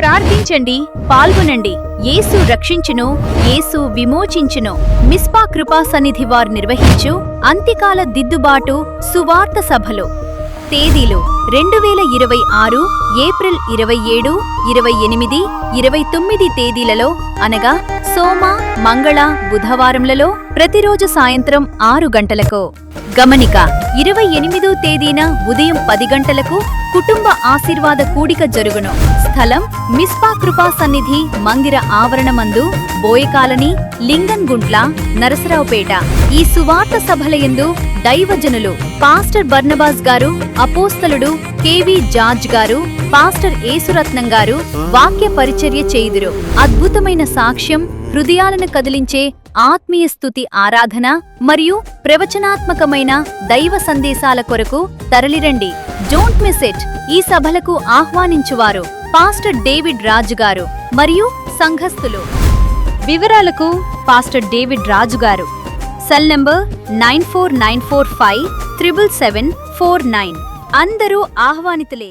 ప్రార్థించండి, పాల్గొనండి. యేసు రక్షించును, యేసు విమోచించును. మిస్పా కృపా సన్నిధి వారు నిర్వహించు అంత్యకాల దిద్దుబాటు సువార్త సభలు. తేదీలు 2026 ఏప్రిల్ 27, 28, 29 తేదీలలో అనగా సోమ, మంగళ, బుధవారంలలో ప్రతిరోజు సాయంత్రం 6 గంటలకు. గమనిక: 28వ తేదీన ఉదయం 10 గంటలకు కుటుంబ ఆశీర్వాద కూడిక జరుగును. స్థలం: మిస్పా కృపా సన్నిధి మందిర ఆవరణమందు, బోయకాలని, లింగన్గుంట్ల, నరసరావుపేట. ఈ సువార్త సభలయందు దైవజనులు పాస్టర్ బర్నబాస్ గారు, అపోస్తలుడు కెవి జార్జ్ గారు, పాస్టర్ యేసురత్నం గారు వాక్య పరిచర్య చేయుదురు. అద్భుతమైన సాక్ష్యం, హృదయాలను కదిలించే ఆత్మీయ స్తుతి ఆరాధన మరియు ప్రవచనాత్మకమైన దైవ సందేశాల కొరకు తరలిరండి. Don't miss it. ఈ సభలకు ఆహ్వానించువారు పాస్టర్ డేవిడ్ రాజు గారు మరియు సంఘస్థులు. వివరాలకు పాస్టర్ డేవిడ్ రాజు గారు. Cell number 9494577749. అందరూ ఆహ్వానితులే.